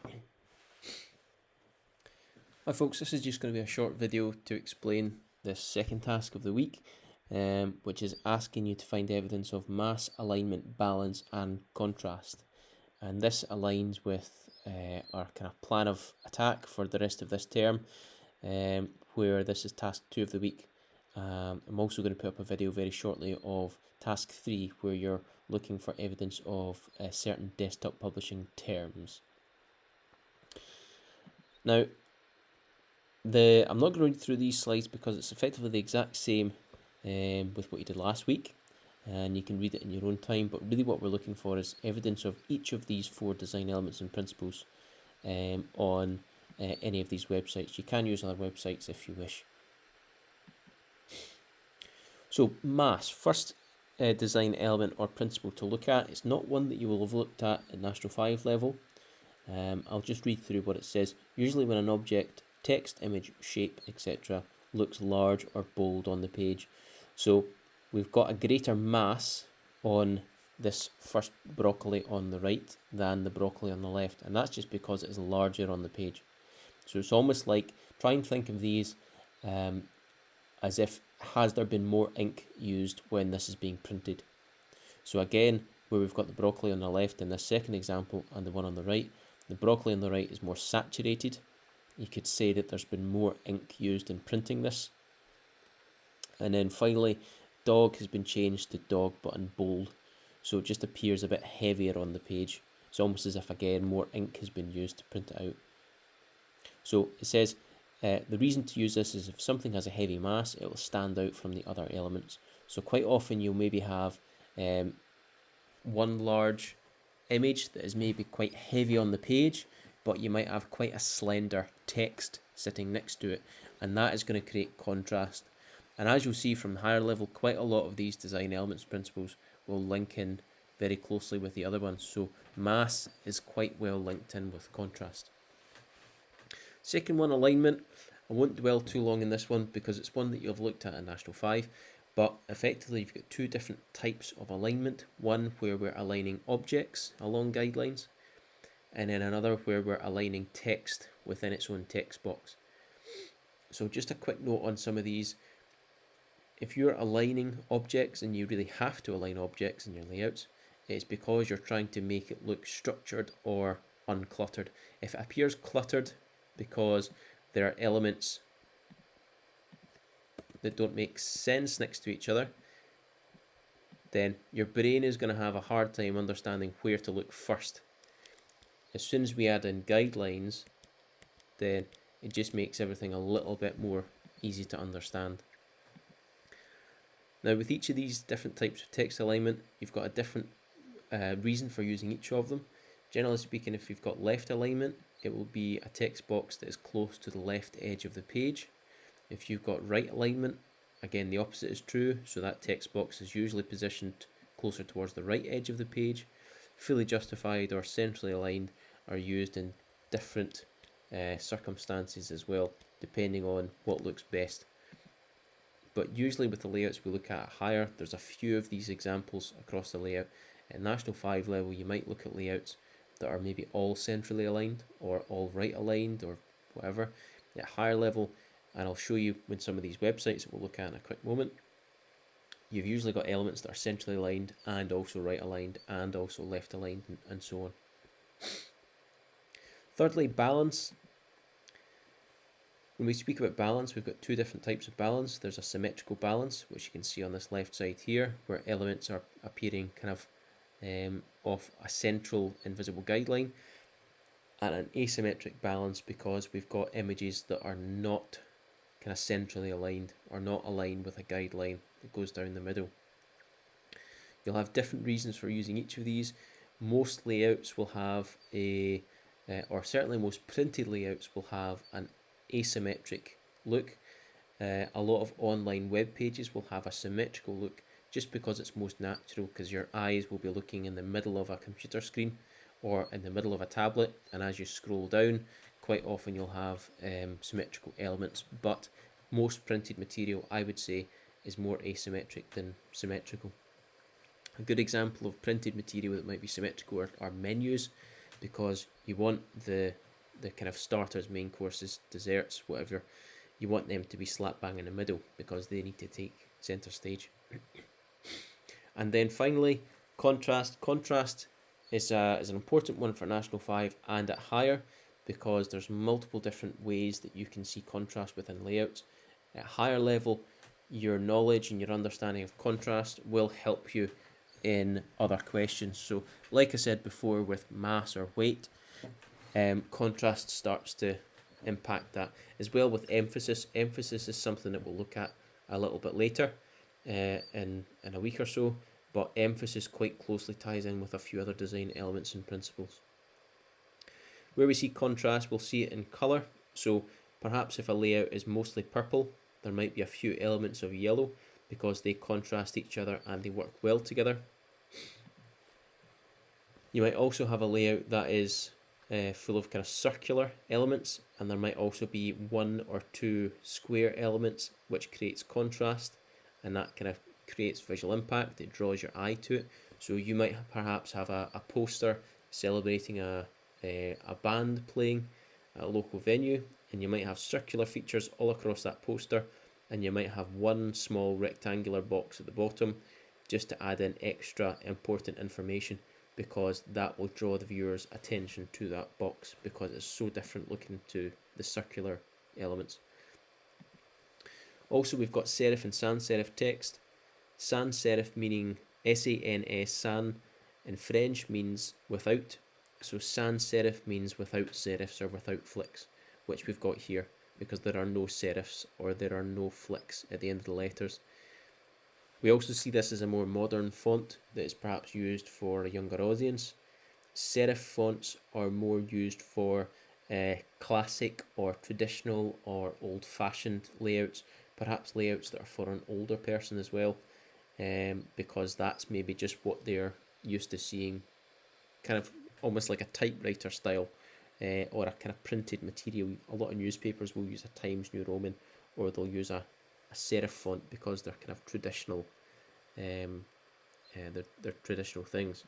Hi folks, this is just going to be a short video to explain the second task of the week, which is asking you to find evidence of mass, alignment, balance and contrast. And this aligns with our kind of plan of attack for the rest of this term, where this is task 2 of the week. I'm also going to put up a video very shortly of task 3, where you're looking for evidence of certain desktop publishing terms. Now, I'm not going to read through these slides because it's effectively the exact same with what you did last week, and you can read it in your own time, but really what we're looking for is evidence of each of these 4 design elements and principles on any of these websites. You can use other websites if you wish. So mass, first design element or principle to look at. It's not one that you will have looked at National 5 level. I'll just read through what it says. Usually when an object, text, image, shape, etc. looks large or bold on the page. So we've got a greater mass on this first broccoli on the right than the broccoli on the left, and that's just because it is larger on the page. So it's almost like, try and think of these as if, has there been more ink used when this is being printed? So again, where we've got the broccoli on the left in this second example and the one on the right, the broccoli on the right is more saturated. You could say that there's been more ink used in printing this. And then finally, dog has been changed to dog but in bold, so it just appears a bit heavier on the page. It's almost as if, again, more ink has been used to print it out. So it says the reason to use this is if something has a heavy mass, it will stand out from the other elements. So quite often you'll maybe have one large image that is maybe quite heavy on the page, but you might have quite a slender text sitting next to it, and that is going to create contrast. And as you'll see from higher level, quite a lot of these design elements principles will link in very closely with the other ones. So mass is quite well linked in with contrast. Second one, alignment. I won't dwell too long in this one because it's one that you've looked at in National 5, but effectively you've got 2 different types of alignment. One where we're aligning objects along guidelines, and then another where we're aligning text within its own text box. So just a quick note on some of these. If you're aligning objects, and you really have to align objects in your layouts, it's because you're trying to make it look structured or uncluttered. If it appears cluttered because there are elements that don't make sense next to each other, then your brain is going to have a hard time understanding where to look first. As soon as we add in guidelines, then it just makes everything a little bit more easy to understand. Now, with each of these different types of text alignment, you've got a different reason for using each of them. Generally speaking, if you've got left alignment, it will be a text box that is close to the left edge of the page. If you've got right alignment, again the opposite is true, so that text box is usually positioned closer towards the right edge of the page. Fully justified or centrally aligned are used in different circumstances as well, depending on what looks best. But usually with the layouts we look at higher, there's a few of these examples across the layout. At National 5 level, you might look at layouts that are maybe all centrally aligned or all right aligned or whatever. At higher level, and I'll show you with some of these websites that we'll look at in a quick moment, you've usually got elements that are centrally aligned and also right aligned and also left aligned and so on. Thirdly, balance. When we speak about balance, we've got 2 different types of balance. There's a symmetrical balance, which you can see on this left side here, where elements are appearing kind of off a central invisible guideline, and an asymmetric balance because we've got images that are not kind of centrally aligned or not aligned with a guideline that goes down the middle. You'll have different reasons for using each of these. Most layouts will have or certainly most printed layouts will have an asymmetric look. A lot of online web pages will have a symmetrical look just because it's most natural, because your eyes will be looking in the middle of a computer screen or in the middle of a tablet, and as you scroll down, quite often you'll have symmetrical elements, but most printed material, I would say, is more asymmetric than symmetrical. A good example of printed material that might be symmetrical are menus. because you want the kind of starters, main courses, desserts, whatever, you want them to be slap bang in the middle because they need to take center stage. And then finally, contrast. Contrast is an important one for National 5 and at higher, because there's multiple different ways that you can see contrast within layouts. At higher level, your knowledge and your understanding of contrast will help you in other questions. So like I said before, with mass or weight, contrast starts to impact that. As well with emphasis. Emphasis is something that we'll look at a little bit later in a week or so, but emphasis quite closely ties in with a few other design elements and principles. Where we see contrast, we'll see it in colour. So perhaps if a layout is mostly purple, there might be a few elements of yellow because they contrast each other and they work well together. You might also have a layout that is full of kind of circular elements, and there might also be one or two square elements, which creates contrast, and that kind of creates visual impact. It draws your eye to it. So you might perhaps have a poster celebrating a band playing at a local venue, and you might have circular features all across that poster, and you might have one small rectangular box at the bottom just to add in extra important information, because that will draw the viewer's attention to that box because it's so different looking to the circular elements. Also, we've got serif and sans serif text. Sans serif meaning S-A-N-S, sans in French means without. So sans serif means without serifs or without flicks, which we've got here because there are no serifs or there are no flicks at the end of the letters. We also see this as a more modern font that is perhaps used for a younger audience. Serif fonts are more used for classic or traditional or old-fashioned layouts, perhaps layouts that are for an older person as well, because that's maybe just what they're used to seeing, kind of almost like a typewriter style or a kind of printed material. A lot of newspapers will use a Times New Roman, or they'll use a serif font because they're kind of traditional, they're traditional things.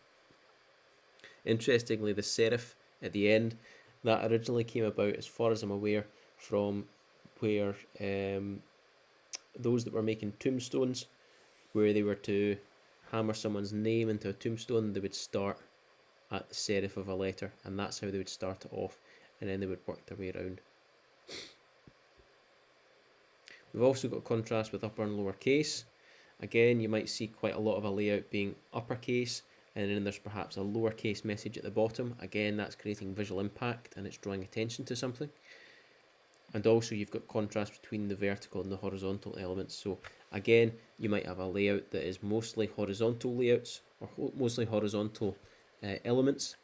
Interestingly, the serif at the end, that originally came about, as far as I'm aware, from where those that were making tombstones, where they were to hammer someone's name into a tombstone, they would start at the serif of a letter, and that's how they would start it off, and then they would work their way around. We've also got contrast with upper and lower case. Again, you might see quite a lot of a layout being uppercase, and then there's perhaps a lowercase message at the bottom. Again, that's creating visual impact and it's drawing attention to something. And also you've got contrast between the vertical and the horizontal elements. So again, you might have a layout that is mostly horizontal layouts, or mostly horizontal elements,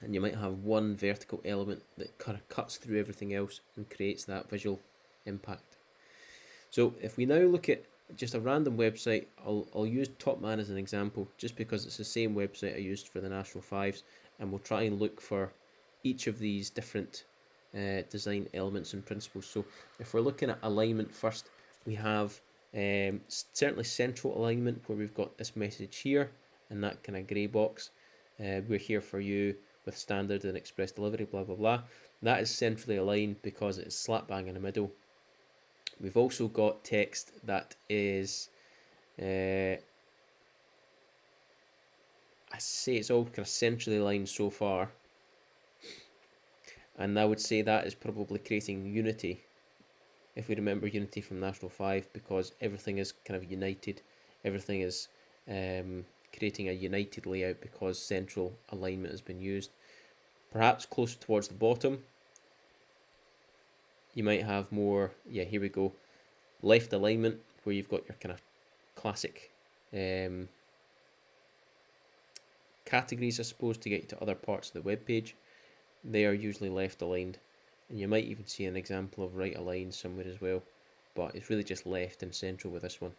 and you might have one vertical element that kind of cuts through everything else and creates that visual impact. So if we now look at just a random website, I'll use Topman as an example, just because it's the same website I used for the National 5s, and we'll try and look for each of these different design elements and principles. So if we're looking at alignment first, we have certainly central alignment, where we've got this message here and that kind of grey box. We're here for you with standard and express delivery, blah blah blah. That is centrally aligned because it is slap bang in the middle. We've also got text that is, I say it's all kind of centrally aligned so far, and I would say that is probably creating unity, if we remember unity from National 5, because everything is kind of united, everything is creating a united layout because central alignment has been used. Perhaps closer towards the bottom, you might have more, here we go, left alignment, where you've got your kind of classic categories, I suppose, to get you to other parts of the web page. They are usually left aligned, and you might even see an example of right aligned somewhere as well, but it's really just left and central with this one.